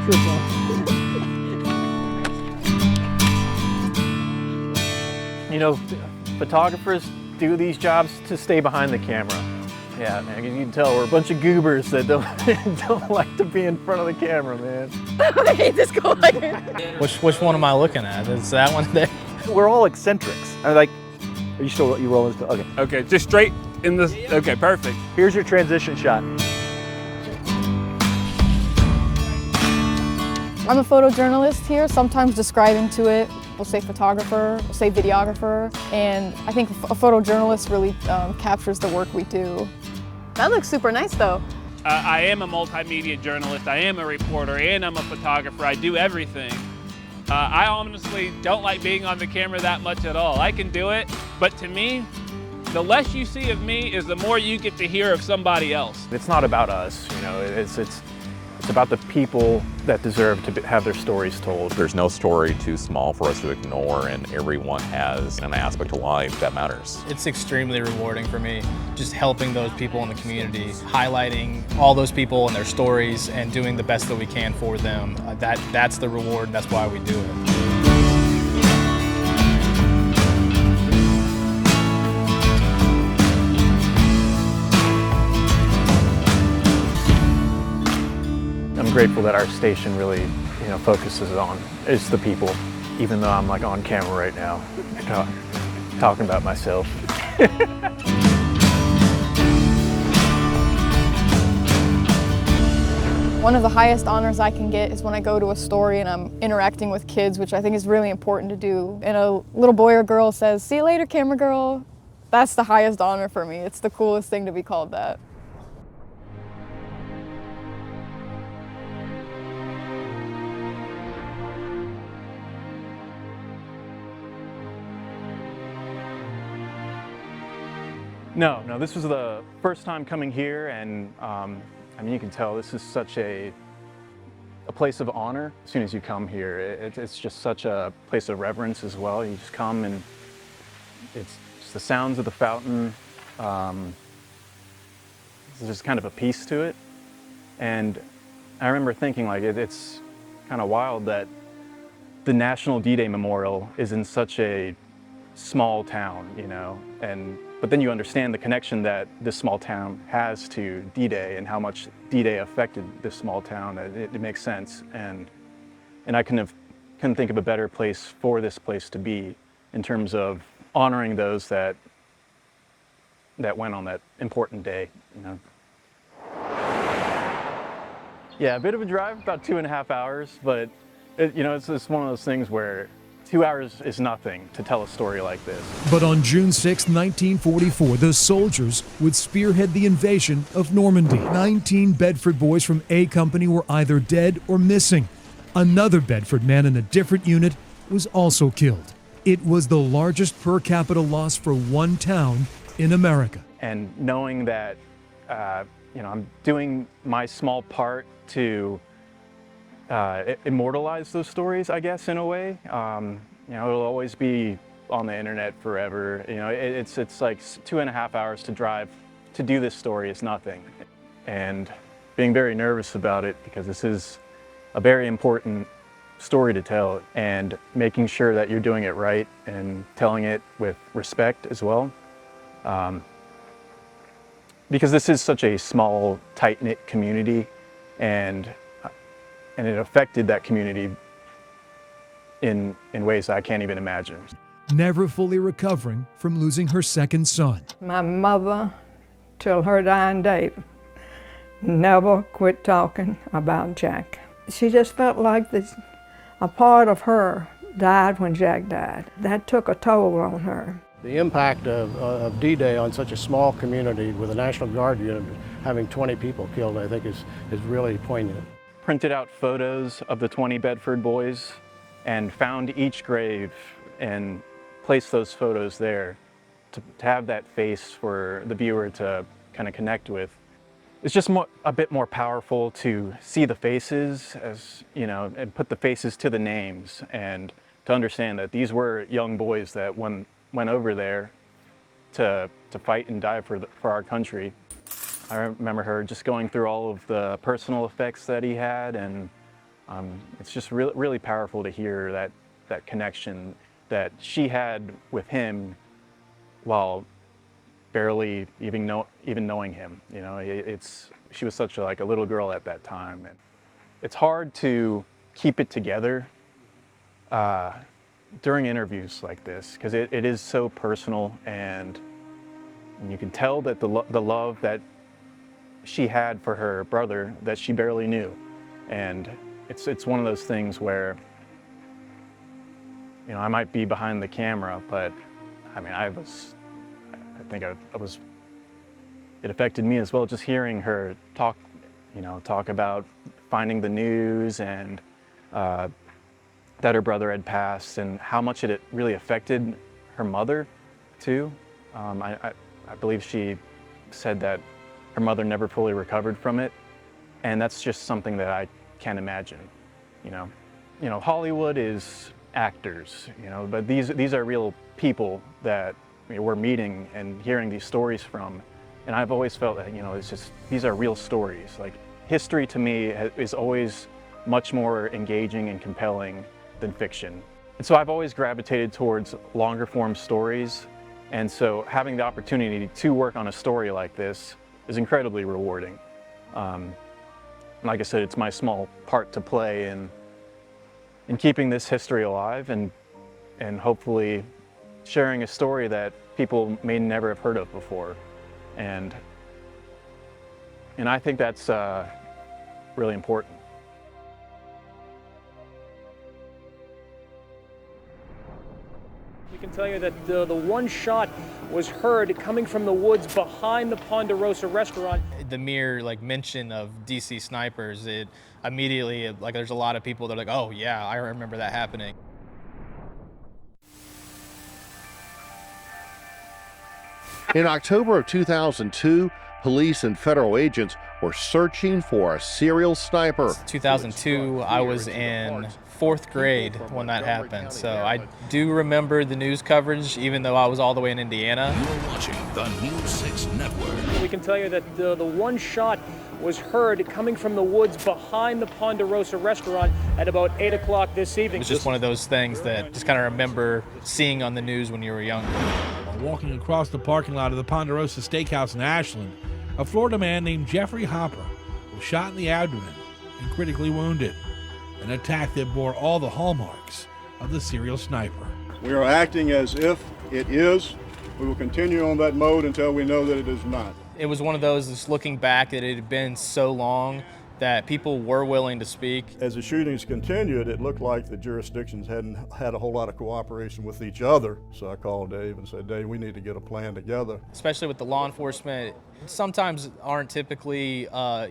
You know, photographers do these jobs to stay behind the camera. Yeah, man, you can tell we're a bunch of goobers that don't like to be in front of the camera, man. I hate this color. Which one am I looking at? Is that one there? We're all eccentrics. Are you still, you rolling still? Okay. Okay, just straight in this, okay, perfect. Here's your transition shot. I'm a photojournalist here, sometimes describing to it. We'll say photographer, we'll say videographer, and I think a photojournalist really captures the work we do. That looks super nice though. I am a multimedia journalist, I am a reporter, and I'm a photographer. I do everything. I honestly don't like being on the camera that much at all. I can do it, but to me, the less you see of me is the more you get to hear of somebody else. It's not about us, you know, it's about the people that deserve to have their stories told. There's no story too small for us to ignore, and everyone has an aspect of life that matters. It's extremely rewarding for me, just helping those people in the community, highlighting all those people and their stories and doing the best that we can for them. That's the reward, that's why we do it. I'm grateful that our station really, you know, focuses on is the people, even though I'm like on camera right now, talking about myself. One of the highest honors I can get is when I go to a story and I'm interacting with kids, which I think is really important to do. And a little boy or girl says, "See you later, camera girl." That's the highest honor for me. It's the coolest thing to be called that. No, this was the first time coming here, and I mean, you can tell this is such a place of honor. As soon as you come here, it's just such a place of reverence as well. You just come and it's just the sounds of the fountain. There's just kind of a peace to it. And I remember thinking, like, it's kind of wild that the National D-Day Memorial is in such a small town, you know, but then you understand the connection that this small town has to D-Day and how much D-Day affected this small town. It makes sense, and I couldn't think of a better place for this place to be in terms of honoring those that went on that important day, you know. Yeah, a bit of a drive, about 2.5 hours, but you know, it's one of those things where 2 hours is nothing to tell a story like this. But on June 6, 1944, the soldiers would spearhead the invasion of Normandy. 19 Bedford boys from A Company were either dead or missing. Another Bedford man in a different unit was also killed. It was the largest per capita loss for one town in America. And knowing that, you know, I'm doing my small part to immortalize those stories, I guess, in a way. You know, it'll always be on the internet forever. You know, it's like 2.5 hours to drive to do this story is nothing. And being very nervous about it because this is a very important story to tell, and making sure that you're doing it right and telling it with respect as well. Because this is such a small, tight-knit community, and it affected that community in ways I can't even imagine. Never fully recovering from losing her second son. My mother, till her dying day, never quit talking about Jack. She just felt like a part of her died when Jack died. That took a toll on her. The impact of D-Day on such a small community with a National Guard unit having 20 people killed, I think is really poignant. Printed out photos of the 20 Bedford boys and found each grave and placed those photos there to have that face for the viewer to kind of connect with. It's just a bit more powerful to see the faces, as you know, and put the faces to the names, and to understand that these were young boys that went over there to fight and die for our country. I remember her just going through all of the personal effects that he had, and It's just really powerful to hear that connection that she had with him while barely even knowing him. You know, she was such a little girl at that time, and it's hard to keep it together during interviews like this because it is so personal, and you can tell that the love that she had for her brother that she barely knew, and it's one of those things where, you know, I might be behind the camera, but I mean, it affected me as well, just hearing her talk about finding the news and that her brother had passed and how much it really affected her mother too. I believe she said that her mother never fully recovered from it, and that's just something that I can't imagine. You know, Hollywood is actors, you know, but these are real people that we're meeting and hearing these stories from, and I've always felt that, you know, it's just, these are real stories. Like, history to me is always much more engaging and compelling than fiction. And so I've always gravitated towards longer form stories, and so having the opportunity to work on a story like this is incredibly rewarding. Like I said, it's my small part to play in keeping this history alive and hopefully sharing a story that people may never have heard of before. And I think that's really important. We can tell you that the one shot was heard coming from the woods behind the Ponderosa restaurant. The mere mention of DC snipers, it immediately, there's a lot of people that are like, oh yeah, I remember that happening. In October of 2002, police and federal agents were searching for a serial sniper. 2002, I was in 4th grade when that happened, so I do remember the news coverage, even though I was all the way in Indiana. You're watching the News 6 Network. We can tell you that the one shot was heard coming from the woods behind the Ponderosa restaurant at about 8 o'clock this evening. It was just one of those things that just kind of remember seeing on the news when you were younger. While walking across the parking lot of the Ponderosa Steakhouse in Ashland, a Florida man named Jeffrey Hopper was shot in the abdomen and critically wounded. An attack that bore all the hallmarks of the serial sniper. We are acting as if it is. We will continue on that mode until we know that it is not. It was one of those, just looking back, that it had been so long that people were willing to speak. As the shootings continued, it looked like the jurisdictions hadn't had a whole lot of cooperation with each other. So I called Dave and said, Dave, we need to get a plan together. Especially with the law enforcement, sometimes aren't typically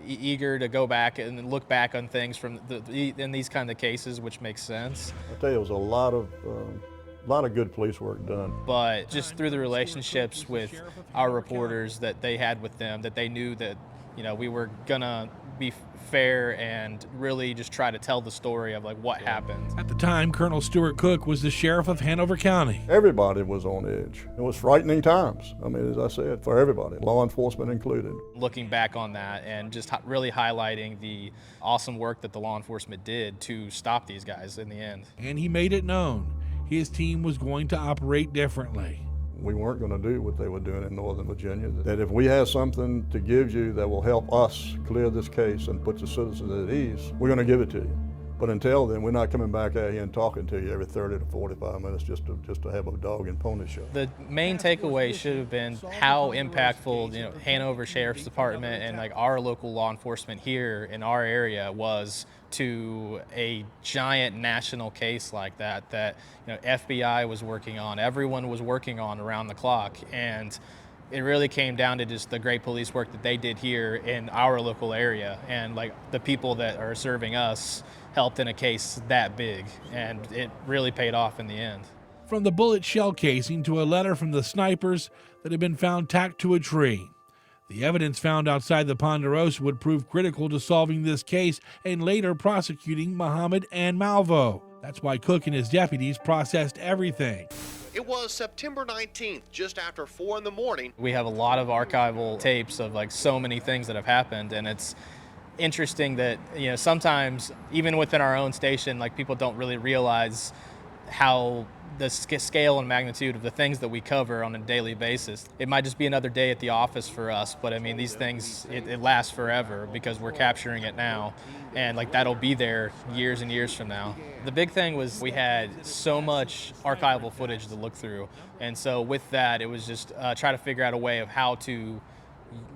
eager to go back and look back on things from in these kind of cases, which makes sense. I tell you, it was a lot of good police work done. But just through the relationships with our reporters that they had with them, that they knew that, you know, we were gonna be fair and really just try to tell the story of what happened. At the time, Colonel Stuart Cook was the sheriff of Hanover County. Everybody was on edge. It was frightening times. I mean, as I said, for everybody, law enforcement included. Looking back on that and just really highlighting the awesome work that the law enforcement did to stop these guys in the end. And he made it known his team was going to operate differently. We weren't going to do what they were doing in Northern Virginia. That if we have something to give you that will help us clear this case and put the citizens at ease, we're going to give it to you. But until then, we're not coming back out here and talking to you every 30 to 45 minutes just to have a dog and pony show. The main takeaway should have been how impactful, Hanover Sheriff's Department and our local law enforcement here in our area was to a giant national case like that FBI was working on, everyone was working on around the clock, and it really came down to just the great police work that they did here in our local area, and the people that are serving us helped in a case that big, and it really paid off in the end. From the bullet shell casing to a letter from the snipers that had been found tacked to a tree, the evidence found outside the Ponderosa would prove critical to solving this case and later prosecuting Muhammad and Malvo. That's why Cook and his deputies processed everything. It was September 19th, just after 4 in the morning. We have a lot of archival tapes of so many things that have happened, and it's interesting that, you know, sometimes even within our own station, like, people don't really realize how the scale and magnitude of the things that we cover on a daily basis. It might just be another day at the office for us, but I mean, these things, it lasts forever because we're capturing it now, and like, that'll be there years and years from now. The big thing was we had so much archival footage to look through, and so with that, it was just try to figure out a way of how to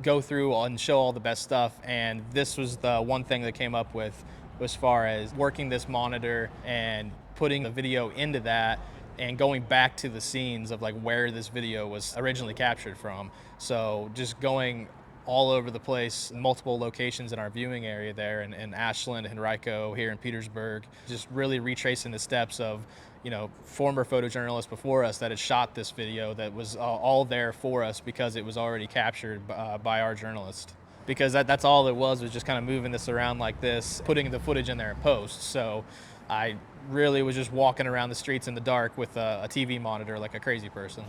go through and show all the best stuff, and this was the one thing that came up with as far as working this monitor and putting the video into that and going back to the scenes of like where this video was originally captured from. So just going all over the place, multiple locations in our viewing area there in Ashland, Henrico, here in Petersburg, just really retracing the steps of, you know, former photojournalists before us that had shot this video that was all there for us because it was already captured by our journalist. Because that's all it was just kind of moving this around like this, putting the footage in there in post. So I really was just walking around the streets in the dark with a TV monitor like a crazy person.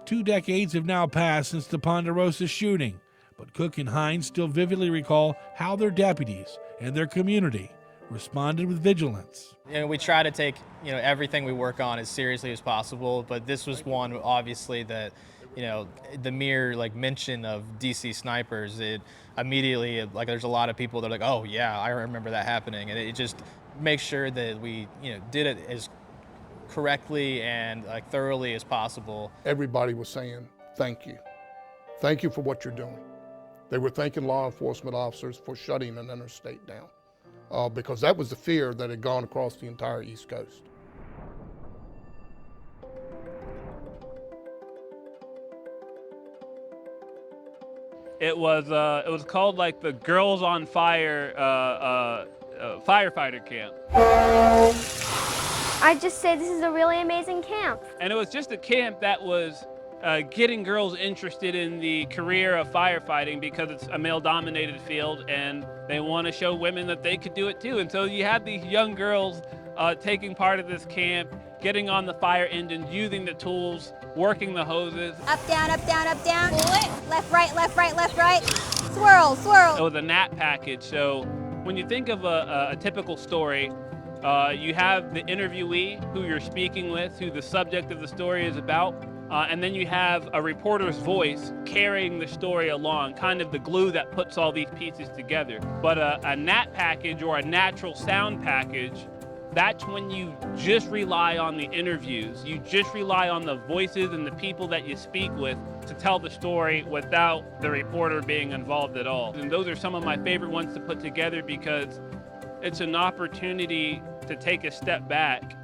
2 decades have now passed since the Ponderosa shooting, but Cook and Hines still vividly recall how their deputies and their community responded with vigilance. You know, we try to take, you know, everything we work on as seriously as possible, but this was one obviously that, you know, the mere like mention of DC snipers, it immediately, like, there's a lot of people that are like, oh yeah, I remember that happening, and it just makes sure that we, you know, did it as correctly and like thoroughly as possible. Everybody was saying thank you. Thank you for what you're doing. They were thanking law enforcement officers for shutting an interstate down because that was the fear that had gone across the entire East Coast. It was called like the Girls on Fire firefighter camp. I'd just say this is a really amazing camp. And it was just a camp that was getting girls interested in the career of firefighting because it's a male-dominated field and they want to show women that they could do it too. And so you had these young girls taking part of this camp, getting on the fire engine, using the tools, working the hoses. Up, down, up, down, up, down. Pull it. Left, right, left, right, left, right. Swirl, swirl. It was a nat package. So when you think of a typical story, you have the interviewee who you're speaking with, who the subject of the story is about, and then you have a reporter's voice carrying the story along, kind of the glue that puts all these pieces together. But a nat package or a natural sound package, that's when you just rely on the interviews. You just rely on the voices and the people that you speak with to tell the story without the reporter being involved at all. And those are some of my favorite ones to put together because it's an opportunity to take a step back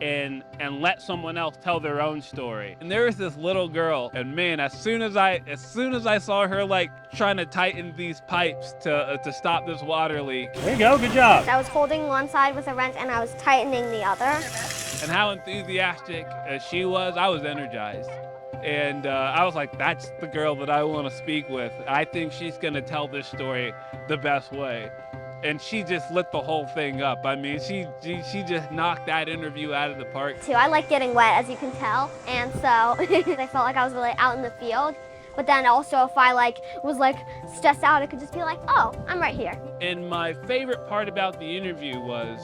and let someone else tell their own story. And there was this little girl, and man, as soon as I saw her like trying to tighten these pipes to stop this water leak. There you go, good job. I was holding one side with a wrench and I was tightening the other. And how enthusiastic she was, I was energized. And I was like, that's the girl that I want to speak with. I think she's gonna tell this story the best way. And she just lit the whole thing up. I mean, she just knocked that interview out of the park. Too, I like getting wet, as you can tell, and so I felt like I was really out in the field. But then also, if I was stressed out, I could just be like, oh, I'm right here. And my favorite part about the interview was,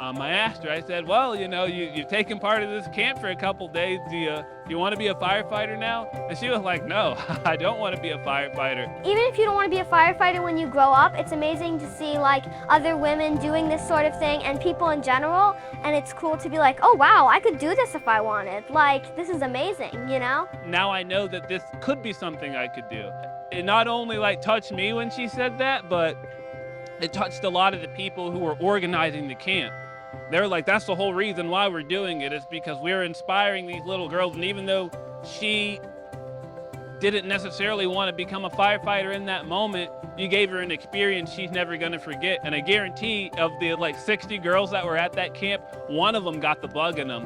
I asked her, I said, well, you know, you've taken part of this camp for a couple days. Do you want to be a firefighter now? And she was like, no, I don't want to be a firefighter. Even if you don't want to be a firefighter when you grow up, it's amazing to see like other women doing this sort of thing and people in general. And it's cool to be like, oh, wow, I could do this if I wanted. Like, this is amazing, you know? Now I know that this could be something I could do. It not only like touched me when she said that, but it touched a lot of the people who were organizing the camp. They're like, that's the whole reason why we're doing it, is because we're inspiring these little girls. And even though she didn't necessarily want to become a firefighter in that moment, you gave her an experience she's never going to forget. And I guarantee of the 60 girls that were at that camp, one of them got the bug in them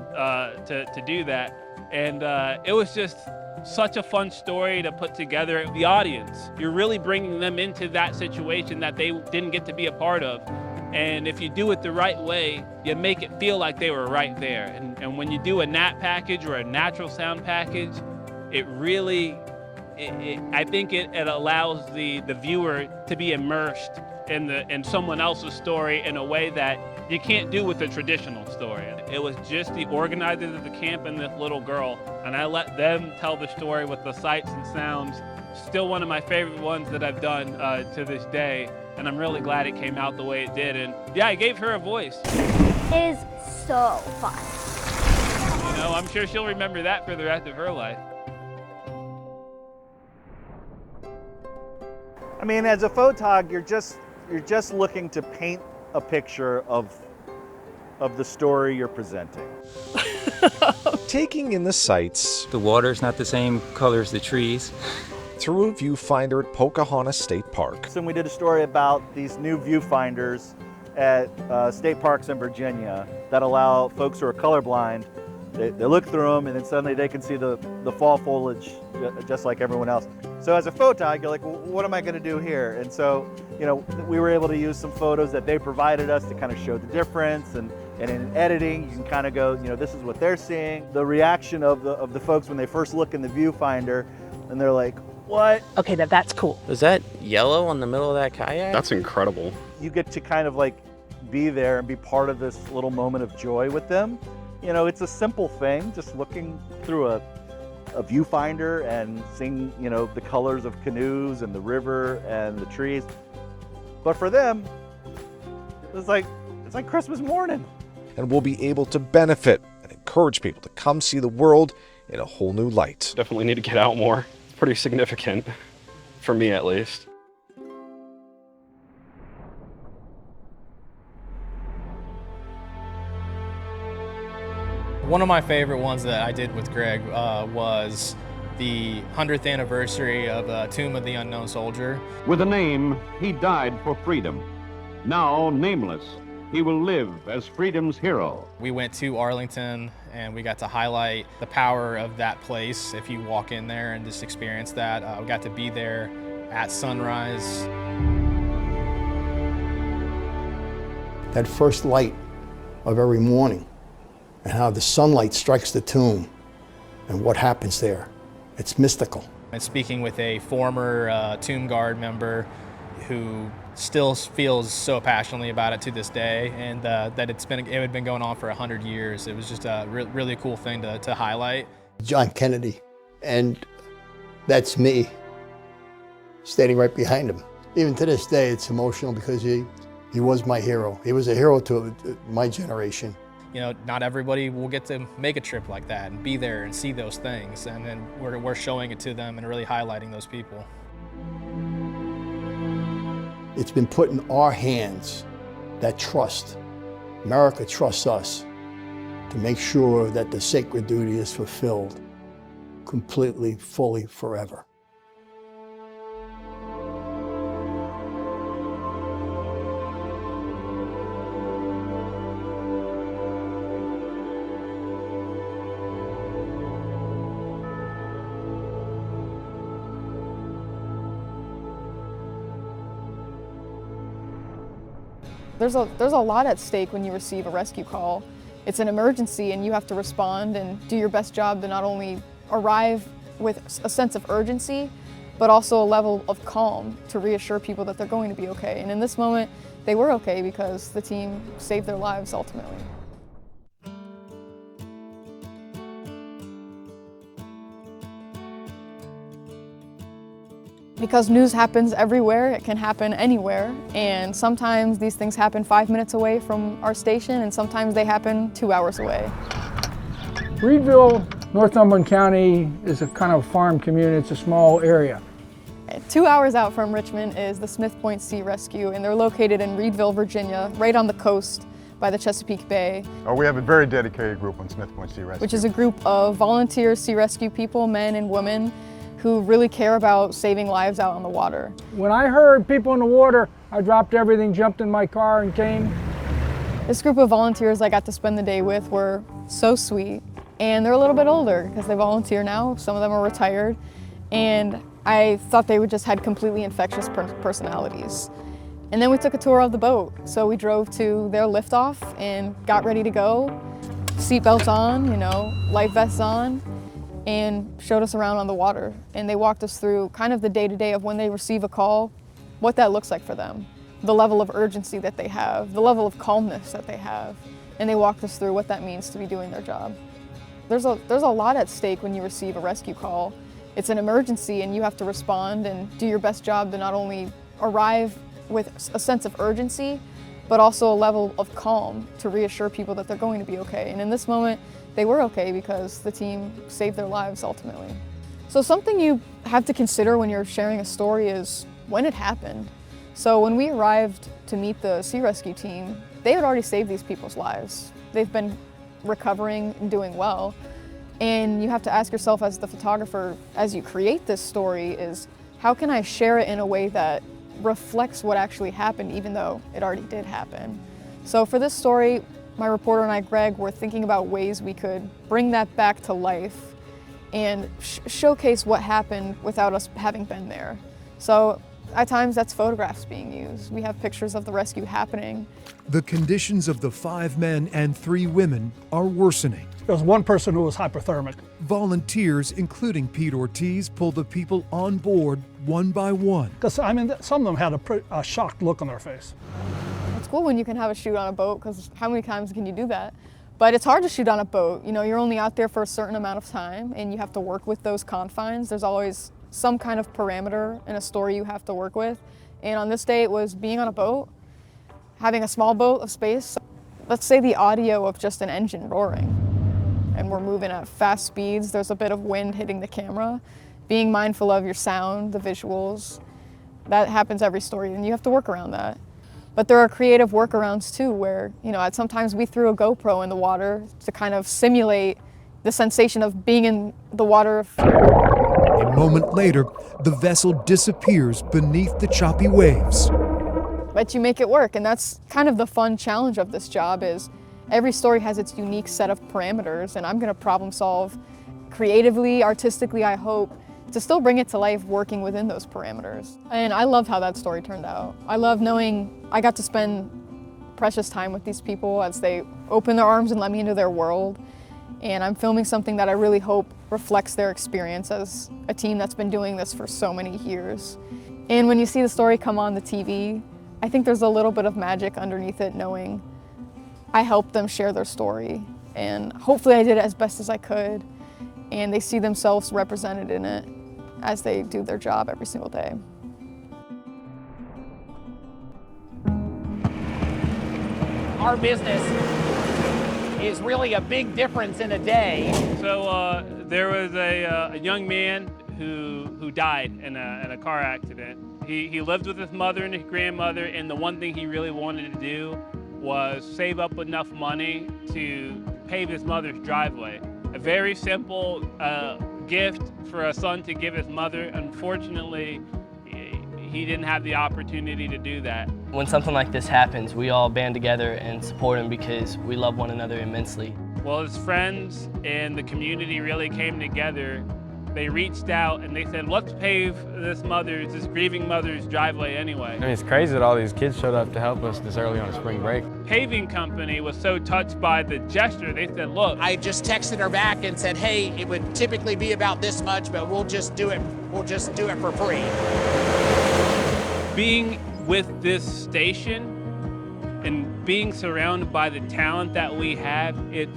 to do that. And it was just such a fun story to put together. The audience, you're really bringing them into that situation that they didn't get to be a part of. And if you do it the right way, you make it feel like they were right there. And when you do a nat package or a natural sound package, it really, I think it allows the viewer to be immersed in someone else's story in a way that you can't do with a traditional story. It was just the organizers of the camp and this little girl, and I let them tell the story with the sights and sounds. Still one of my favorite ones that I've done to this day, and I'm really glad it came out the way it did. And yeah, I gave her a voice. It is so fun. You know, I'm sure she'll remember that for the rest of her life. I mean, as a photog, you're just looking to paint a picture of the story you're presenting. Taking in the sights. The water's not the same color as the trees. Through a viewfinder at Pocahontas State Park. So we did a story about these new viewfinders at state parks in Virginia that allow folks who are colorblind, they look through them and then suddenly they can see the fall foliage just like everyone else. So as a photog, you're like, well, what am I going to do here? And so, you know, we were able to use some photos that they provided us to kind of show the difference. And in editing, you can kind of go, you know, this is what they're seeing. The reaction of the folks when they first look in the viewfinder, and they're like, what? Okay, that's cool. Is that yellow on the middle of that kayak? That's incredible. You get to kind of like be there and be part of this little moment of joy with them. You know, it's a simple thing, just looking through a viewfinder and seeing, you know, the colors of canoes and the river and the trees. But for them, it's like Christmas morning. And we'll be able to benefit and encourage people to come see the world in a whole new light. Definitely need to get out more. It's pretty significant, for me at least. One of my favorite ones that I did with Greg was the 100th anniversary of Tomb of the Unknown Soldier. With a name, he died for freedom. Now nameless, he will live as freedom's hero. We went to Arlington and we got to highlight the power of that place. If you walk in there and just experience that, we got to be there at sunrise. That first light of every morning and how the sunlight strikes the tomb and what happens there. It's mystical. And speaking with a former tomb guard member who still feels so passionately about it to this day, and that it had been going on for 100 years. It was just a really cool thing to highlight. John Kennedy, and that's me standing right behind him. Even to this day, it's emotional because he was my hero. He was a hero to my generation. You know, not everybody will get to make a trip like that and be there and see those things, and then we're showing it to them and really highlighting those people. It's been put in our hands, that trust. America trusts us to make sure that the sacred duty is fulfilled completely, fully, forever. There's a lot at stake when you receive a rescue call. It's an emergency and you have to respond and do your best job to not only arrive with a sense of urgency, but also a level of calm to reassure people that they're going to be okay. And in this moment, they were okay because the team saved their lives ultimately. Because news happens everywhere, it can happen anywhere, and sometimes these things happen 5 minutes away from our station, and sometimes they happen 2 hours away. Reedville, Northumberland County is a kind of farm community. It's a small area. 2 hours out from Richmond is the Smith Point Sea Rescue, and they're located in Reedville, Virginia, right on the coast by the Chesapeake Bay. We have a very dedicated group on Smith Point Sea Rescue. Which is a group of volunteer sea rescue people, men and women, who really care about saving lives out on the water. When I heard people in the water, I dropped everything, jumped in my car and came. This group of volunteers I got to spend the day with were so sweet, and they're a little bit older because they volunteer now. Some of them are retired, and I thought they just had completely infectious personalities. And then we took a tour of the boat. So we drove to their liftoff and got ready to go. Seatbelts on, you know, life vests on, and showed us around on the water. And they walked us through kind of the day-to-day of when they receive a call, what that looks like for them. the level of urgency that they have, the level of calmness that they have, and they walked us through what that means to be doing their job. There's a lot at stake when you receive a rescue call. It's an emergency and you have to respond and do your best job to not only arrive with a sense of urgency, but also a level of calm to reassure people that they're going to be okay. And in this moment, they were okay because the team saved their lives ultimately. So something you have to consider when you're sharing a story is when it happened. So when we arrived to meet the sea rescue team, they had already saved these people's lives. They've been recovering and doing well. And you have to ask yourself as the photographer, as you create this story, is how can I share it in a way that reflects what actually happened, even though it already did happen? So for this story, my reporter and I, Greg, were thinking about ways we could bring that back to life and showcase what happened without us having been there. So at times that's photographs being used. We have pictures of the rescue happening. The conditions of the 5 men and 3 women are worsening. There was one person who was hypothermic. Volunteers, including Pete Ortiz, pulled the people on board one by one. Because, I mean, some of them had a shocked look on their face. It's cool when you can have a shoot on a boat, because how many times can you do that? But it's hard to shoot on a boat. You know, you're only out there for a certain amount of time, and you have to work with those confines. There's always some kind of parameter in a story you have to work with. And on this day, it was being on a boat, having a small boat of space. Let's say the audio of just an engine roaring. And we're moving at fast speeds. There's a bit of wind hitting the camera. Being mindful of your sound, the visuals. That happens every story, and you have to work around that. But there are creative workarounds too, where, you know, sometimes we threw a GoPro in the water to kind of simulate the sensation of being in the water. A moment later, the vessel disappears beneath the choppy waves. But you make it work, and that's kind of the fun challenge of this job is every story has its unique set of parameters, and I'm gonna problem solve creatively, artistically, I hope, to still bring it to life working within those parameters. And I love how that story turned out. I love knowing I got to spend precious time with these people as they open their arms and let me into their world. And I'm filming something that I really hope reflects their experience as a team that's been doing this for so many years. And when you see the story come on the TV, I think there's a little bit of magic underneath it, knowing I helped them share their story. And hopefully I did it as best as I could. And they see themselves represented in it as they do their job every single day. Our business is really a big difference in a day. So there was a young man who died in a car accident. He lived with his mother and his grandmother, and the one thing he really wanted to do was save up enough money to pave his mother's driveway. A very simple gift for a son to give his mother. Unfortunately, he didn't have the opportunity to do that. When something like this happens, we all band together and support him because we love one another immensely. Well, his friends and the community really came together. They reached out and they said, let's pave this grieving mother's driveway anyway. I mean, it's crazy that all these kids showed up to help us this early on a spring break. Paving company was so touched by the gesture, they said, look. I just texted her back and said, hey, it would typically be about this much, but we'll just do it for free. Being with this station and being surrounded by the talent that we have, it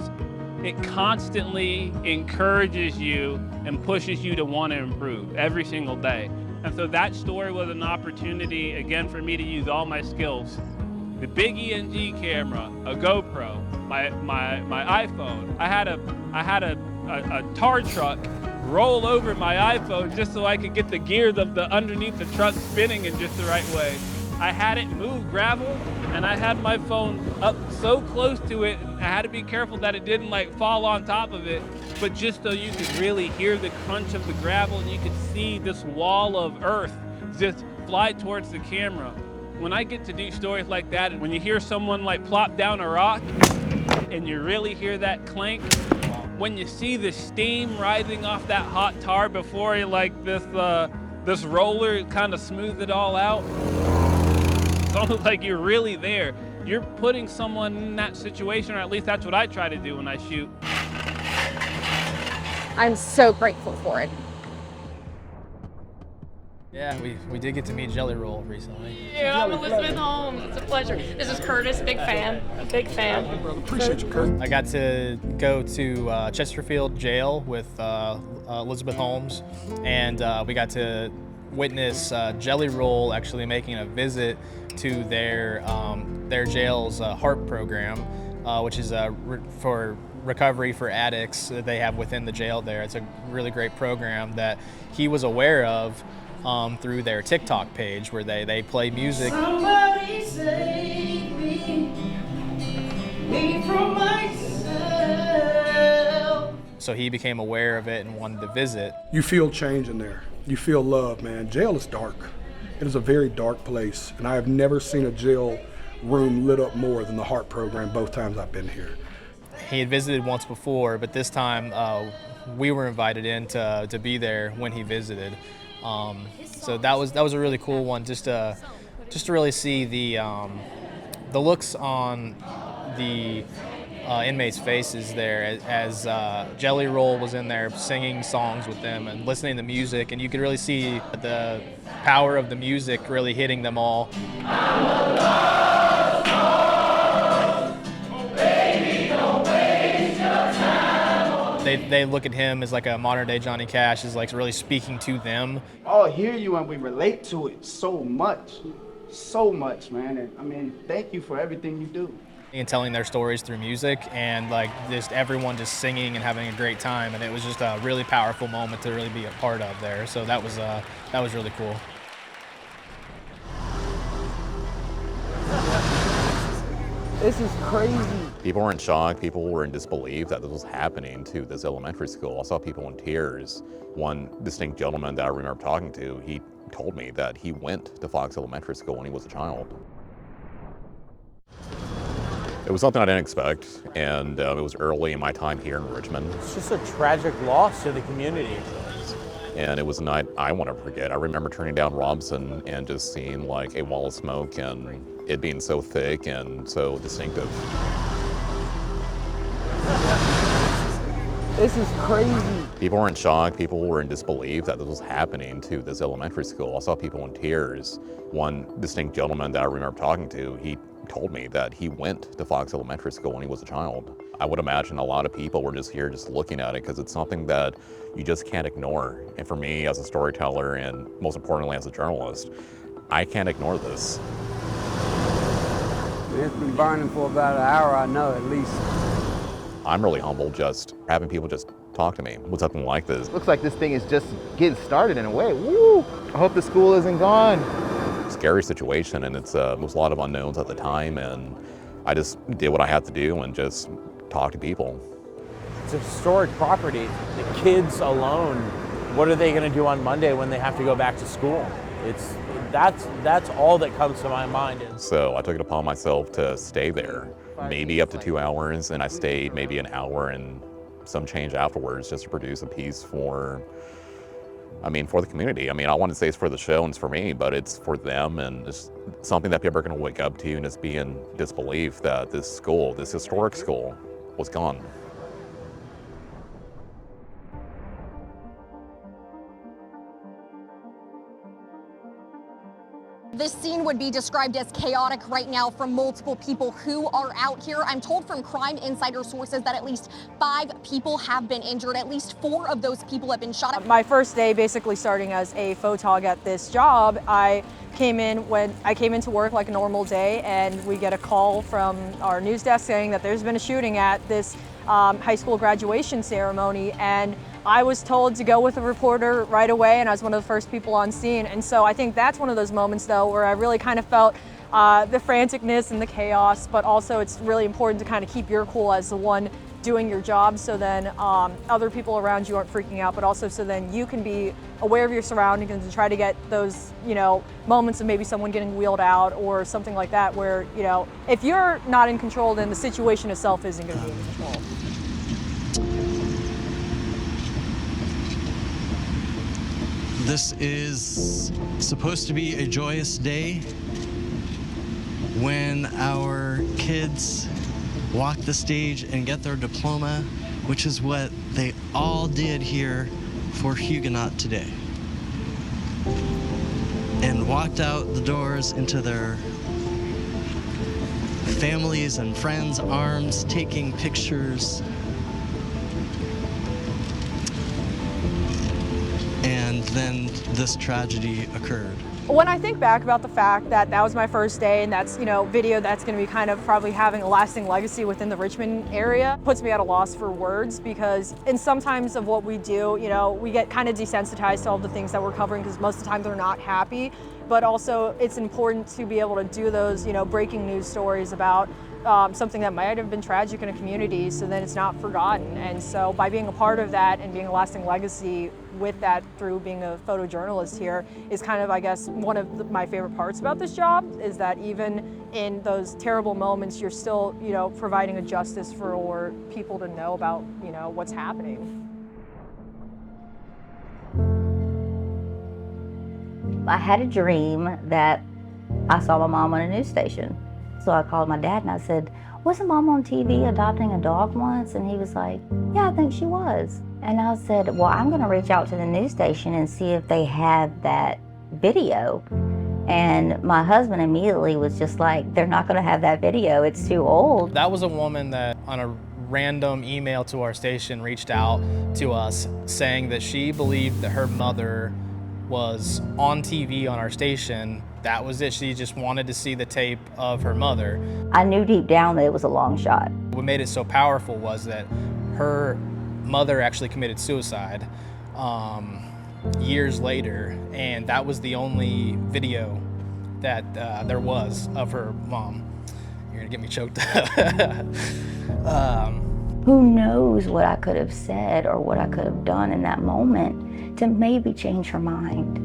constantly encourages you and pushes you to want to improve every single day. And so that story was an opportunity, again, for me to use all my skills. The big ENG camera, a GoPro, my iPhone. I had a tar truck roll over my iPhone just so I could get the gears of the underneath the truck spinning in just the right way. I had it move gravel, and I had my phone up so close to it, I had to be careful that it didn't fall on top of it, but just so you could really hear the crunch of the gravel and you could see this wall of earth just fly towards the camera. When I get to do stories like that, and when you hear someone plop down a rock, and you really hear that clank, when you see the steam rising off that hot tar before this roller kind of smooth it all out, it's almost like you're really there. You're putting someone in that situation, or at least that's what I try to do when I shoot. I'm so grateful for it. Yeah, we did get to meet Jelly Roll recently. Yeah, I'm Elizabeth Holmes. It's a pleasure. This is Curtis, big fan. Big fan. Appreciate you, Kurt. I got to go to Chesterfield Jail with Elizabeth Holmes, and we got to witness Jelly Roll actually making a visit to their jail's HARP program, which is for recovery for addicts that they have within the jail there. It's a really great program that he was aware of through their TikTok page, where they play music. Somebody save me from myself. So he became aware of it and wanted to visit. You feel change in there. You feel love, man. Jail is dark. It is a very dark place, and I have never seen a jail room lit up more than the HARP program both times I've been here. He had visited once before, but this time we were invited in to be there when he visited. So that was a really cool one, just to really see the looks on the inmates' faces there as Jelly Roll was in there singing songs with them and listening to music, and you could really see the power of the music really hitting them all. They look at him as like a modern day Johnny Cash, as like really speaking to them. Oh, I hear you, and we relate to it so much, man. And I mean, thank you for everything you do. And telling their stories through music, and like just everyone just singing and having a great time, and it was just a really powerful moment to really be a part of there. So that was really cool. This is crazy. People were in shock. People were in disbelief that this was happening to this elementary school. I saw people in tears. One distinct gentleman that I remember talking to, he told me that he went to Fox Elementary School when he was a child. It was something I didn't expect, and it was early in my time here in Richmond. It's just a tragic loss to the community. And it was a night I won't ever forget. I remember turning down Robson and just seeing like a wall of smoke and it being so thick and so distinctive. This is crazy. People were in shock. People were in disbelief that this was happening to this elementary school. I saw people in tears. One distinct gentleman that I remember talking to, he told me that he went to Fox Elementary School when he was a child. I would imagine a lot of people were just here just looking at it because it's something that you just can't ignore. And for me as a storyteller, and most importantly as a journalist, I can't ignore this. It's been burning for about an hour, I know, at least. I'm really humbled just having people just talk to me with something like this. Looks like this thing is just getting started in a way. Woo! I hope the school isn't gone. Scary situation, and there was a lot of unknowns at the time, and I just did what I had to do and just talk to people. It's a historic property. The kids alone, what are they going to do on Monday when they have to go back to school? That's all that comes to my mind. So I took it upon myself to stay there, maybe up to 2 hours, and I stayed maybe an hour and some change afterwards just to produce a piece for the community. I mean, I want to say it's for the show and it's for me, but it's for them, and it's something that people are going to wake up to and just be in disbelief that this school, this historic school, was gone. This scene would be described as chaotic right now from multiple people who are out here. I'm told from Crime Insider sources that at least 5 people have been injured. At least 4 of those people have been shot. My first day basically starting as a photog at this job, I came into work like a normal day, and we get a call from our news desk saying that there's been a shooting at this high school graduation ceremony, and I was told to go with a reporter right away, and I was one of the first people on scene. And so I think that's one of those moments, though, where I really kind of felt the franticness and the chaos, but also it's really important to kind of keep your cool as the one doing your job, so then other people around you aren't freaking out, but also so then you can be aware of your surroundings and to try to get those, moments of maybe someone getting wheeled out or something like that, where, if you're not in control, then the situation itself isn't going to be in control. This is supposed to be a joyous day when our kids walk the stage and get their diploma, which is what they all did here for Huguenot today. and walked out the doors into their families' and friends' arms, taking pictures. And then this tragedy occurred. When I think back about the fact that that was my first day, and that's, video that's going to be kind of probably having a lasting legacy within the Richmond area, puts me at a loss for words, because in sometimes of what we do, we get kind of desensitized to all the things that we're covering because most of the time they're not happy. But also it's important to be able to do those, breaking news stories about something that might have been tragic in a community, so then it's not forgotten. And so by being a part of that and being a lasting legacy with that through being a photojournalist here is kind of, I guess, one of my favorite parts about this job, is that even in those terrible moments, you're still, providing a justice for people to know about, what's happening. I had a dream that I saw my mom on a news station. So I called my dad and I said, wasn't Mom on TV adopting a dog once? And he was like, yeah, I think she was. And I said, well, I'm gonna reach out to the news station and see if they have that video. And my husband immediately was just like, they're not gonna have that video, it's too old. That was a woman that on a random email to our station reached out to us saying that she believed that her mother was on TV on our station. That was it. She just wanted to see the tape of her mother. I knew deep down that it was a long shot. What made it so powerful was that her mother actually committed suicide years later, and that was the only video that there was of her mom. You're gonna get me choked up. Who knows what I could have said or what I could have done in that moment to maybe change her mind.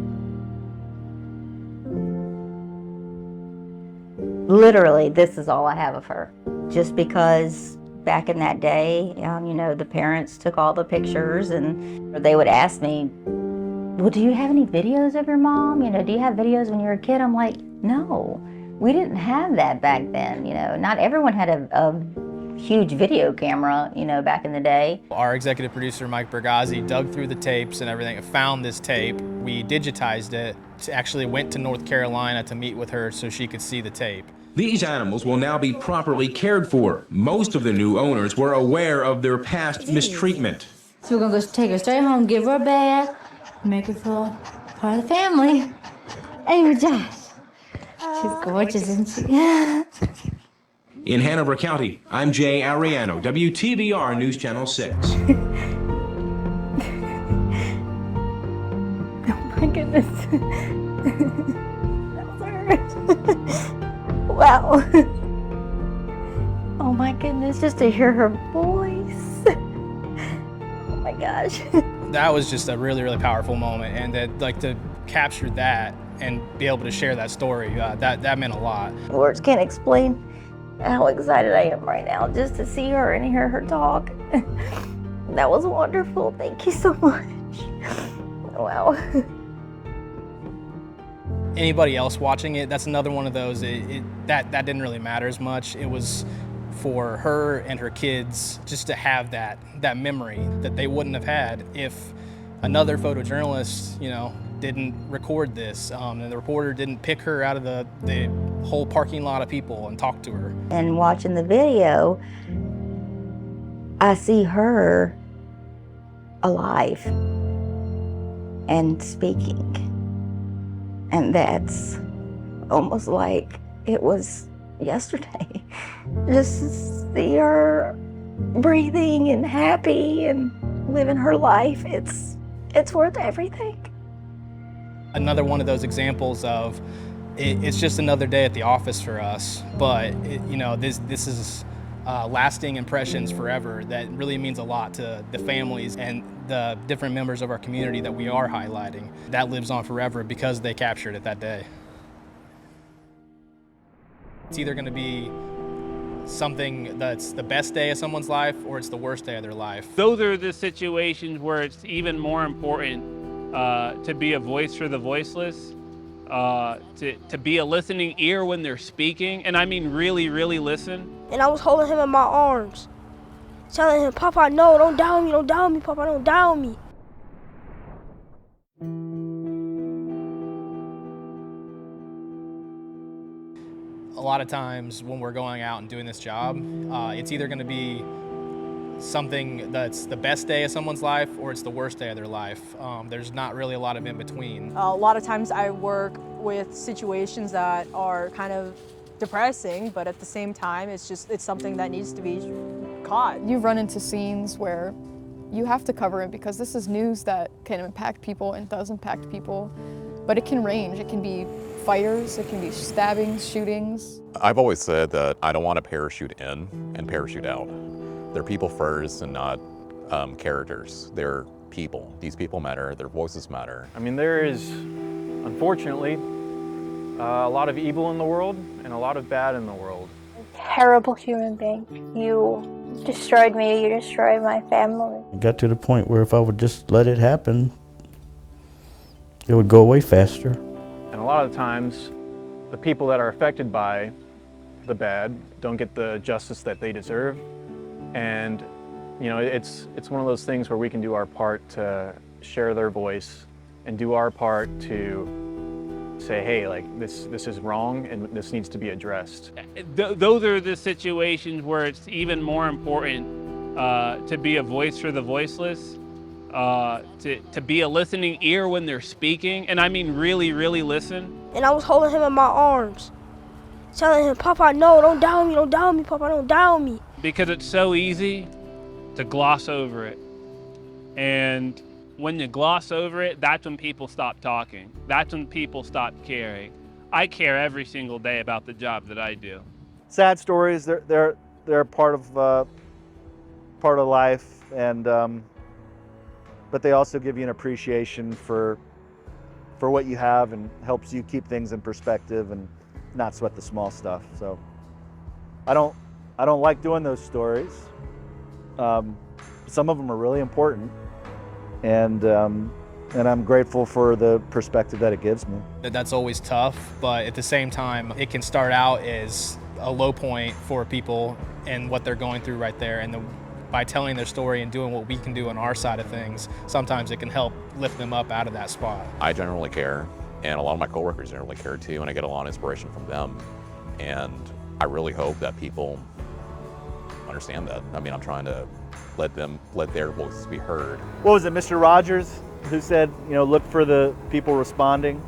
Literally, this is all I have of her. Just because back in that day, the parents took all the pictures and they would ask me, well, do you have any videos of your mom? Do you have videos when you were a kid? I'm like, no, we didn't have that back then. Not everyone had a huge video camera, back in the day. Our executive producer, Mike Bergazzi, dug through the tapes and everything, found this tape. We digitized it, actually went to North Carolina to meet with her so she could see the tape. These animals will now be properly cared for. Most of the new owners were aware of their past mistreatment. So we're gonna go take her straight home, give her a bath, make her feel part of the family. Anyway, Josh, she's gorgeous, isn't she? In Hanover County, I'm Jay Ariano, WTVR News Channel 6. Oh my goodness. That was her. Wow. Oh my goodness, just to hear her voice. Oh my gosh. That was just a really, really powerful moment, and to capture that and be able to share that story, that meant a lot. Words can't explain how excited I am right now just to see her and hear her talk. That was wonderful. Thank you so much. Wow. Anybody else watching it, that's another one of those, that didn't really matter as much. It was for her and her kids just to have that memory that they wouldn't have had if another photojournalist, didn't record this, and the reporter didn't pick her out of the whole parking lot of people and talk to her. And watching the video, I see her alive and speaking. And that's almost like it was yesterday. Just to see her breathing and happy and living her life, it's worth everything. Another one of those examples of it's just another day at the office for us, but this is lasting impressions forever that really means a lot to the families and the different members of our community that we are highlighting. That lives on forever because they captured it that day. It's either going to be something that's the best day of someone's life or it's the worst day of their life. Those are the situations where it's even more important to be a voice for the voiceless, to be a listening ear when they're speaking, and I mean really, really listen. And I was holding him in my arms, telling him, Papa, no, don't down me, Papa, don't down me. a lot of times when we're going out and doing this job, it's either going to be something that's the best day of someone's life or it's the worst day of their life. There's not really a lot of in between. A lot of times I work with situations that are kind of depressing, but at the same time, it's something that needs to be caught. You run into scenes where you have to cover it because this is news that can impact people and does impact people, but it can range. It can be fires, it can be stabbings, shootings. I've always said that I don't want to parachute in and parachute out. They're people first and not characters. They're people. These people matter, their voices matter. I mean, there is, unfortunately, a lot of evil in the world and a lot of bad in the world. Terrible human being. You destroyed me, you destroyed my family. It got to the point where if I would just let it happen, it would go away faster. And a lot of times, the people that are affected by the bad don't get the justice that they deserve. And, you know, it's one of those things where we can do our part to share their voice and do our part to say, hey, like, this is wrong and this needs to be addressed. Those are the situations where it's even more important to be a voice for the voiceless, to be a listening ear when they're speaking, and I mean really, really listen. And I was holding him in my arms, telling him, Papa, no, don't down me, Papa, don't down me. Because it's so easy to gloss over it. And when you gloss over it, that's when people stop talking. That's when people stop caring. I care every single day about the job that I do. Sad stories, they're part of life, and but they also give you an appreciation for what you have and helps you keep things in perspective and not sweat the small stuff. So I don't like doing those stories. Some of them are really important, and I'm grateful for the perspective that it gives me. That's always tough, but at the same time, it can start out as a low point for people and what they're going through right there. And by telling their story and doing what we can do on our side of things, sometimes it can help lift them up out of that spot. I generally care, and a lot of my coworkers generally care too, and I get a lot of inspiration from them. And I really hope that people understand that. I mean, I'm trying to let their voices be heard. What was it, Mr. Rogers, who said, you know, look for the people responding?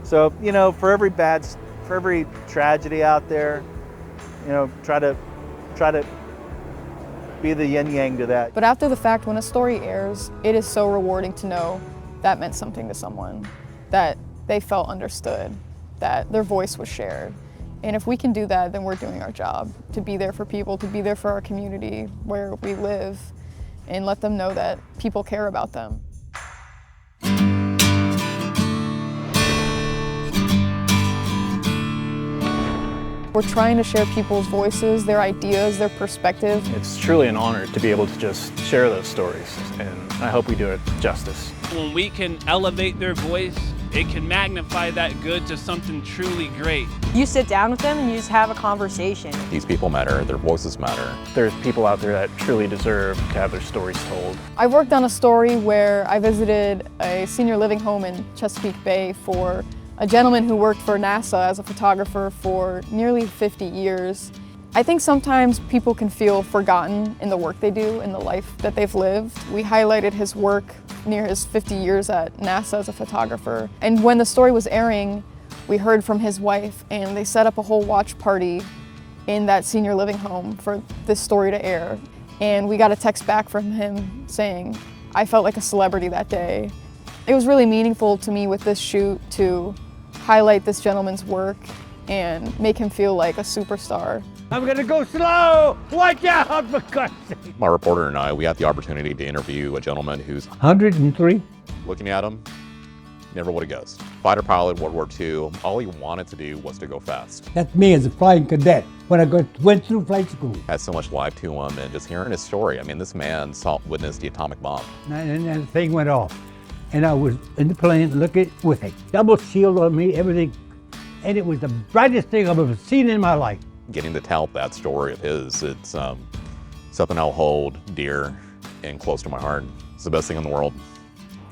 So, you know, for every tragedy out there, you know, try to be the yin yang to that. But after the fact, when a story airs, it is so rewarding to know that meant something to someone, that they felt understood, that their voice was shared. And if we can do that, then we're doing our job, to be there for people, to be there for our community where we live, and let them know that people care about them. We're trying to share people's voices, their ideas, their perspective. It's truly an honor to be able to just share those stories, and I hope we do it justice. When we can elevate their voice, it can magnify that good to something truly great. You sit down with them and you just have a conversation. These people matter, their voices matter. There's people out there that truly deserve to have their stories told. I worked on a story where I visited a senior living home in Chesapeake Bay for a gentleman who worked for NASA as a photographer for nearly 50 years. I think sometimes people can feel forgotten in the work they do, in the life that they've lived. We highlighted his work near his 50 years at NASA as a photographer. And when the story was airing, we heard from his wife, and they set up a whole watch party in that senior living home for this story to air. And we got a text back from him saying, I felt like a celebrity that day. It was really meaningful to me with this shoot to highlight this gentleman's work and make him feel like a superstar. I'm gonna go slow! Watch out, for God's sake! My reporter and I, we had the opportunity to interview a gentleman who's 103. Looking at him, never would have guessed. Fighter pilot, World War II, all he wanted to do was to go fast. That's me as a flying cadet when I went through flight school. Had so much life to him, and just hearing his story, I mean, this man witnessed the atomic bomb. And the thing went off. And I was in the plane looking with a double shield on me, everything. And it was the brightest thing I've ever seen in my life. Getting to tell that story of his, it's something I'll hold dear and close to my heart. It's the best thing in the world.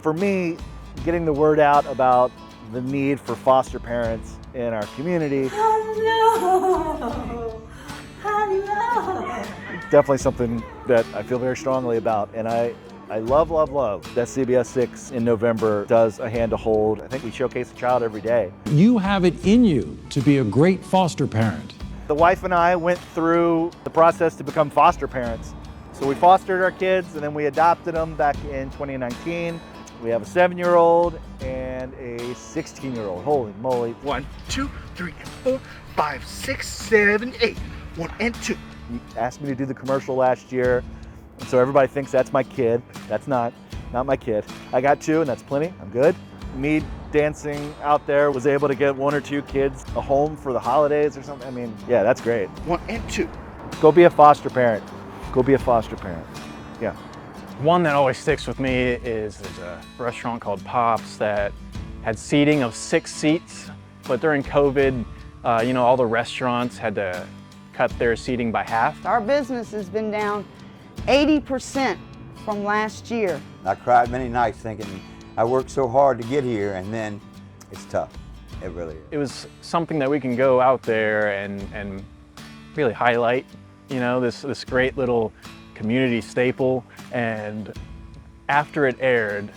For me, getting the word out about the need for foster parents in our community. Definitely something that I feel very strongly about, and I love that CBS 6 in November does a hand to hold. I think we showcase a child every day. You have it in you to be a great foster parent. The wife and I went through the process to become foster parents. So we fostered our kids and then we adopted them back in 2019. We have a 7-year-old and a 16-year-old. Holy moly. 1, 2, 3, 4, 5, 6, 7, 8. 1 and 2. You asked me to do the commercial last year, and so everybody thinks that's my kid. That's not my kid. I got 2, and that's plenty. I'm good. Me dancing out there, was able to get 1 or 2 kids a home for the holidays or something. I mean, yeah, that's great. 1 and 2. Go be a foster parent. Go be a foster parent. Yeah. One that always sticks with me is there's a restaurant called Pops that had seating of 6 seats, but during COVID, all the restaurants had to cut their seating by half. Our business has been down 80% from last year. I cried many nights thinking I worked so hard to get here, and then it's tough. It really is. It was something that we can go out there and really highlight, this great little community staple. And after it aired,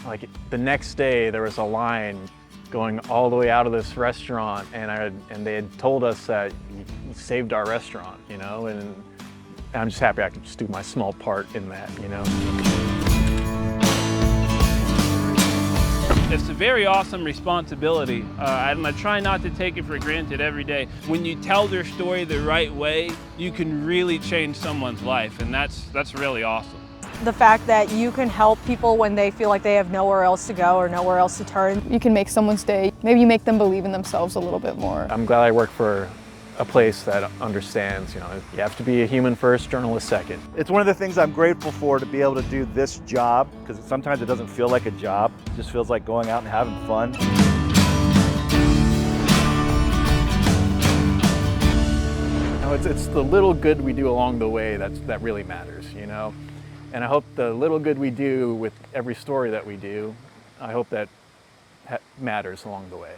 like the next day, there was a line going all the way out of this restaurant, and they had told us that you saved our restaurant, and I'm just happy I could just do my small part in that, It's a very awesome responsibility, and I try not to take it for granted every day. When you tell their story the right way, you can really change someone's life, and that's really awesome. The fact that you can help people when they feel like they have nowhere else to go or nowhere else to turn. You can make someone's day. Maybe you make them believe in themselves a little bit more. I'm glad I work for a place that understands, you have to be a human first, journalist second. It's one of the things I'm grateful for, to be able to do this job, because sometimes it doesn't feel like a job. It just feels like going out and having fun. It's the little good we do along the way that really matters, And I hope the little good we do with every story that we do, I hope that matters along the way.